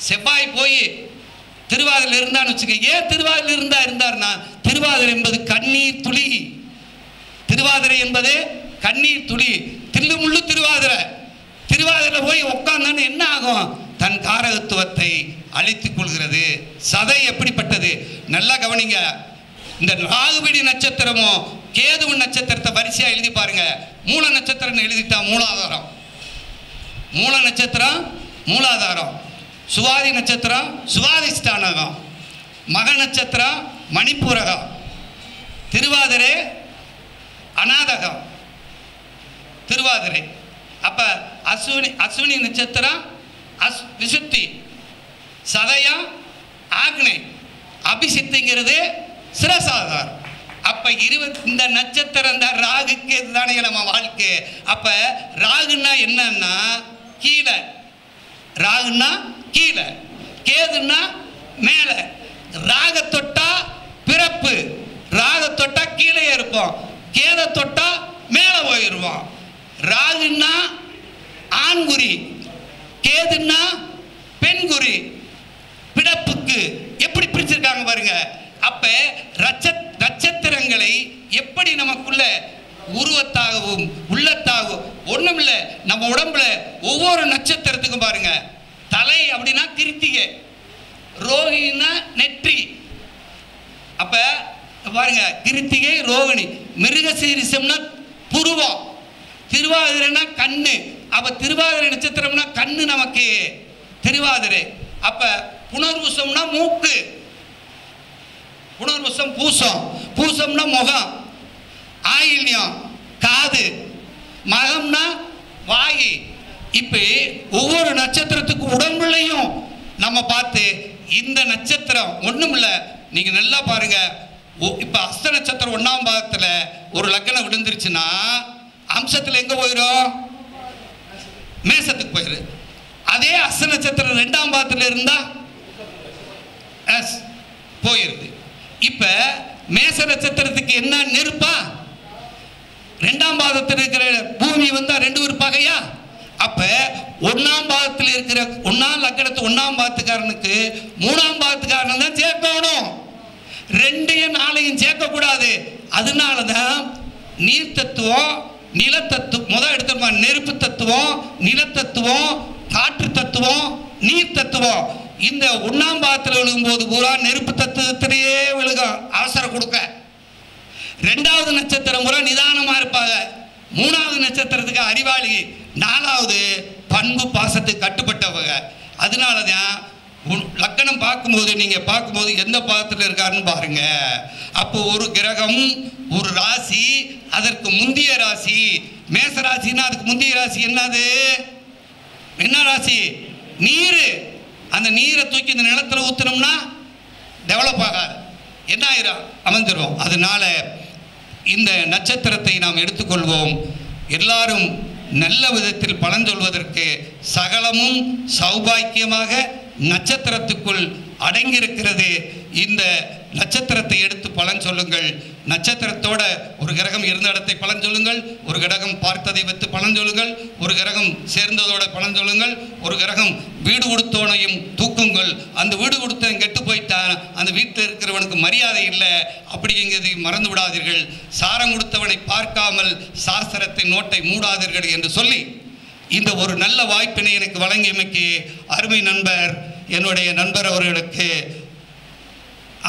செவ்வாய் போய் திருவாதிரையில் இருந்தான்னு வச்சுக்க, ஏன் திருவாதிரையில் இருந்தார்னா திருவாதிரை என்பது கண்ணீர் துளி, திருவாதிரை என்பது கண்ணீர் துளி. தில்லுமுள்ளு திருவாதிரை, திருவாதிரை போய் உட்கார்ந்தான்னு என்ன ஆகும், தன் காரகத்துவத்தை அழித்துக் கொள்கிறது. சதை எப்படிப்பட்டது நல்லா கவனிங்க. இந்த ராகுபடி நட்சத்திரமும் கேதுவின் நட்சத்திரத்தை வரிசையா எழுதி பாருங்க. மூல நட்சத்திரம் எழுதிட்டா மூலாதாரம், மூல நட்சத்திரம் மூலாதாரம், சுவாதி நட்சத்திரம் சுவாதிஷ்டானகம், மக நட்சத்திரம் மணிப்பூரகம், திருவாதிரை அநாதகம், திருவாதிரை. அப்ப அஸ்வினி நட்சத்திரம் விசுத்தி, சதயம் ஆக்னை, அபிசித்திங்கிறது சிரசாதார். அப்ப இந்த நட்சத்திரம் தான் ராகுக்கு தானே நம்ம வாழ்க்கை. அப்ப ராகுன்னா என்னன்னா கீழே, ராகுன்னா கீழே, கேதுன்னா மேல. ராக தொட்டா பிறப்பு, ராக தொட்டா கீழே இருப்போம், கேத தொட்டா மேல போயிருவோம். ராகுன்னா ஆண்குறி, கேதுன்னா பெண்குறி. பிறப்புக்கு எப்படி பிரிச்சிருக்காங்க பாருங்க. அப்ப நட்சத்திரங்களை எப்படி நமக்குள்ள உருவத்தாகவும் உள்ளத்தாகவும் ஒண்ணும் இல்லை. நம்ம உடம்புல ஒவ்வொரு நட்சத்திரத்துக்கும் பாருங்க, தலை அப்படின்னா கிருத்திகை, ரோகிணின்னா நெற்றி. அப்ப பாருங்க கிருத்திகை ரோகிணி, மிருகசீரிசம்னா புருவம், திருவாதிரைனா கண்ணு. அப்ப திருவாதிரை நட்சத்திரம்னா கண்ணு நமக்கு திருவாதிரை. அப்ப புனர்வூசம்னா மூக்கு, புனர்வூசம் பூசம், பூசம்னா முகம், ஆயில்யம் காது, மகம்னா வாய். இப்ப ஒவ்வொரு நட்சத்திரத்துக்கு உடம்புலையும் நம்ம பார்த்து இந்த நட்சத்திரம் ஒண்ணும் இல்லை. நீங்க நல்லா பாருங்க. இப்ப அஸ்த நட்சத்திரம் 1ஆம் பாதத்துல ஒரு லக்னம் விழுந்துருச்சுன்னா அம்சத்துல எங்க போயிடும்? மேசத்துக்கு போயிரு. அதே அஸ்த நட்சத்திரம் 2ஆம் பாதத்துல இருந்தா போயிருது. இப்ப மேச நட்சத்திரத்துக்கு என்ன நெருப்பா? 2ஆம் பாதத்தில் இருக்கிற பூமி வந்தா 2 ஒரு பகையா? அப்ப 1ஆம் பாதத்தில் இருக்கிற 1ஆம் லக்னத்து 1ஆம் பாதத்துக்காரனுக்கு 3ஆம் பாதத்துக்காரன் தான் சேர்க்கணும். 2யும் 4யும் சேர்க்க கூடாது. அதனாலதான் நீர் தத்துவம், நிலத்தத்துவம் முதல் எடுத்த நெருப்பு தத்துவம், நிலத்தத்துவம், காற்று தத்துவம், நீர் தத்துவம். இந்த 1ஆம் பாதத்தில் விழுகும்போது பூரா நெருப்பு தத்துவத்திலேயே விழுகும், அவசரம் கொடுக்க. 2வது நட்சத்திரம் பூரா நிதானமா இருப்பாங்க. 3வது நட்சத்திரத்துக்கு அறிவாளி, 4வது பண்பு பாசத்துக்கு கட்டுப்பட்டவங்க. அதனாலதான் லக்கணம் பார்க்கும்போது நீங்க பார்க்கும்போது எந்த பாதத்தில் இருக்காருன்னு பாருங்க. அப்போ ஒரு கிரகம், ஒரு ராசி, அதற்கு முந்தைய ராசி. மேச ராசின்னா அதுக்கு முந்தைய ராசி என்னது? என்ன ராசி? நீர். அந்த நீரை தூக்கி இந்த நிலத்தில் ஊற்றினோம்னா டெவலப் ஆகாது, என்ன ஆயிரும்? அமைஞ்சிரும். அதனால இந்த நட்சத்திரத்தை நாம் எடுத்துக்கொள்வோம். எல்லாரும் நல்ல விதத்தில் பலன் சொல்வதற்கு சகலமும் சௌபாக்கியமாக நட்சத்திரத்துக்குள் அடங்கியிருக்கிறது. இந்த நட்சத்திரத்தை எடுத்து பலன் சொல்லுங்கள். நட்சத்திரத்தோட ஒரு கிரகம் இருந்த இடத்தை பலன் சொல்லுங்கள், ஒரு கிரகம் பார்த்ததை வைத்து பலன் சொல்லுங்கள், ஒரு கிரகம் சேர்ந்ததோட பலன் சொல்லுங்கள், ஒரு கிரகம் வீடு கொடுத்தவனையும் தூக்குங்கள். அந்த வீடு கொடுத்தவன் கெட்டு போயிட்டான், அந்த வீட்டில் இருக்கிறவனுக்கு மரியாதை இல்லை, அப்படிங்கிறதை மறந்து விடாதீர்கள். சாரம் கொடுத்தவனை பார்க்காமல் சாஸ்திரத்தை நோட்டை மூடாதீர்கள் என்று சொல்லி இந்த ஒரு நல்ல வாய்ப்பினை எனக்கு வழங்கியமைக்கு அருமை நண்பர், என்னுடைய நண்பர்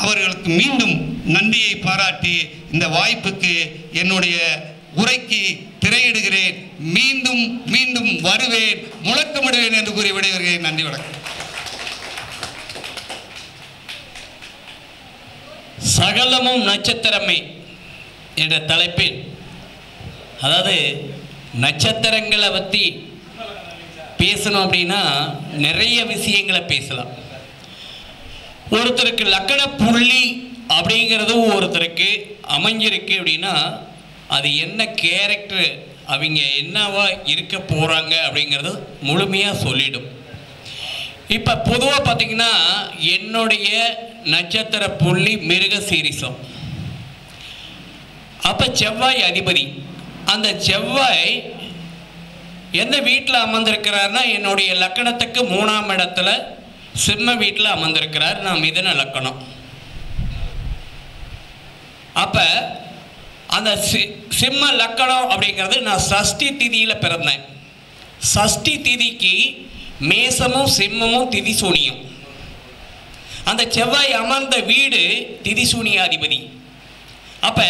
அவர்களுக்கு மீண்டும் நன்றியை பாராட்டி இந்த வாய்ப்புக்கு என்னுடைய உரைக்கு திரையிடுகிறேன். மீண்டும் மீண்டும் வருவேன், முழக்கமிடுவேன் என்று கூறி விடைபெறுகிறேன். நன்றி, வணக்கம். சகலமும் நட்சத்திரமே என்ற தலைப்பில், அதாவது நட்சத்திரங்களை பற்றி பேசணும் அப்படின்னா நிறைய விஷயங்களை பேசலாம். ஒருத்தருக்கு லக்கண புள்ளி அப்படிங்கிறது ஒருத்தருக்கு அமைஞ்சிருக்கு அப்படின்னா அது என்ன கேரக்டர், அவங்க என்னவா இருக்க போகிறாங்க அப்படிங்கிறது முழுமையாக சொல்லிடும். இப்போ பொதுவாக பார்த்திங்கன்னா என்னுடைய நட்சத்திர புள்ளி மிருக சீரிசம். அப்போ செவ்வாய் அதிபதி. அந்த செவ்வாய் எந்த வீட்டில் அமர்ந்திருக்கிறார்னா என்னுடைய லக்கணத்துக்கு 3ஆம் இடத்துல சிம்ம வீட்டில் அமர்ந்திருக்கிறார். நான் மிதுன லக்கணம். அப்போ அந்த சிம்ம லக்கணம் அப்படிங்கிறது நான் சஷ்டி திதியில் பிறந்தேன். சஷ்டி திதிக்கு மேசமும் சிம்மமும் திதிசூனியம். அந்த செவ்வாய் அமர்ந்த வீடு திதிசூனியாதிபதி. அப்போ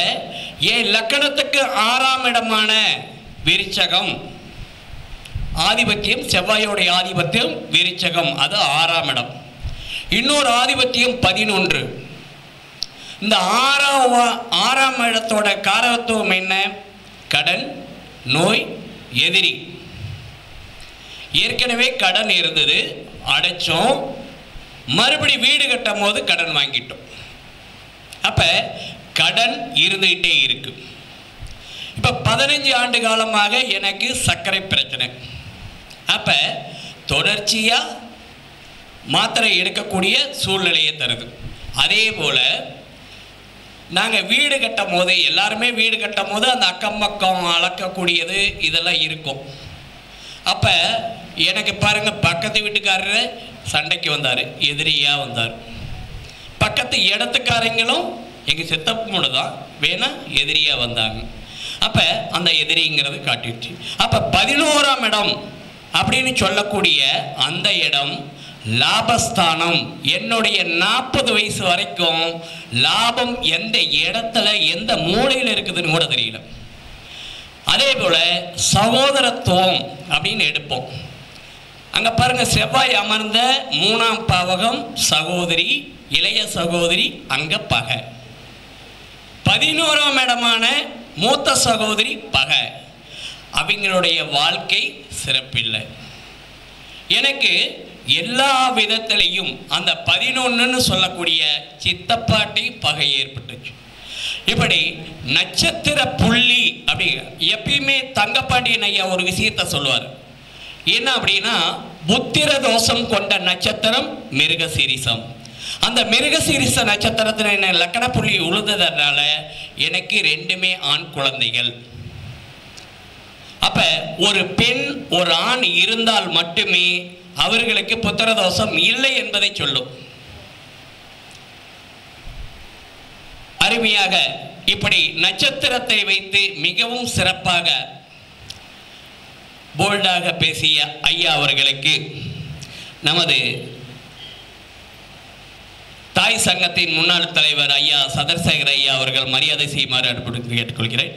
என் லக்கணத்துக்கு 6ஆம் இடமான விருச்சகம் ஆதிபத்தியம், செவ்வாயோடைய ஆதிபத்தியம் விருச்சகம், அது 6ஆம் இடம். இன்னொரு ஆதிபத்தியம் 11. இந்த 6ஆம் இடத்தோட காரகத்துவம் என்ன? கடன், நோய், எதிரி. ஏற்கனவே கடன் இருந்தது, அடைச்சோம். மறுபடி வீடு கட்டும் போது கடன் வாங்கிட்டோம். அப்போ கடன் இருந்துகிட்டே இருக்கு. இப்போ 15 ஆண்டு காலமாக எனக்கு சர்க்கரை பிரச்சனை. அப்போ தொடர்ச்சியாக மாத்திரை எடுக்கக்கூடிய சூழ்நிலையை தருது. அதே போல் நாங்கள் வீடு கட்டும் போது, எல்லாருமே வீடு கட்டும் போது அந்த அக்கம் பக்கம் அளக்கக்கூடியது இதெல்லாம் இருக்கும். அப்போ எனக்கு பாருங்கள், பக்கத்து வீட்டுக்காரர் சண்டைக்கு வந்தார், எதிரியாக வந்தார். பக்கத்து இடத்துக்காரங்களும் எங்கள் சித்தப்பூட தான் வேணா எதிரியாக வந்தாங்க. அப்போ அந்த எதிரிங்கிறது காட்டிடுச்சு. அப்போ 11ஆம் இடம் அப்படின்னு சொல்லக்கூடிய அந்த இடம் லாபஸ்தானம். என்னுடைய 40 வயசு வரைக்கும் லாபம் எந்த இடத்துல எந்த மூலையில் இருக்குதுன்னு கூட தெரியல. அதே போல் சகோதரத்துவம் அப்படின்னு எடுப்போம். அங்கே பாருங்கள், செவ்வாய் அமர்ந்த 3ஆம் பாவகம் சகோதரி, இளைய சகோதரி, அங்கே பகை. 11ஆம் இடமான மூத்த சகோதரி பகை. அவங்களுடைய வாழ்க்கை சிறப்பில்லை. எனக்கு எல்லா விதத்திலையும் அந்த 11ன்னு சொல்லக்கூடிய சித்தப்பாட்டி பகை ஏற்பட்டுச்சு. இப்படி நட்சத்திர புள்ளி அப்படி எப்பயுமே தங்கப்பாண்டியன் ஐயா ஒரு விஷயத்த சொல்லுவார். என்ன அப்படின்னா, புத்திர தோஷம் கொண்ட நட்சத்திரம் மிருகசீரிசம். அந்த மிருகசீரிச நட்சத்திரத்தில் என்ன லக்கண புள்ளி உழுந்ததுனால எனக்கு 2மே ஆண் குழந்தைகள். அப்ப ஒரு பெண் ஒரு ஆண் இருந்தால் மட்டுமே அவர்களுக்கு புத்திரதோஷம் இல்லை என்பதை சொல்லும். அருமையாக இப்படி நட்சத்திரத்தை வைத்து மிகவும் சிறப்பாக போல்டாக பேசிய ஐயா அவர்களுக்கு நமது தாய் சங்கத்தின் முன்னாள் தலைவர் ஐயா சதர்சேகர் ஐயா அவர்கள் மரியாதை செய்யுமாறு கேட்டுக்கொள்கிறேன்.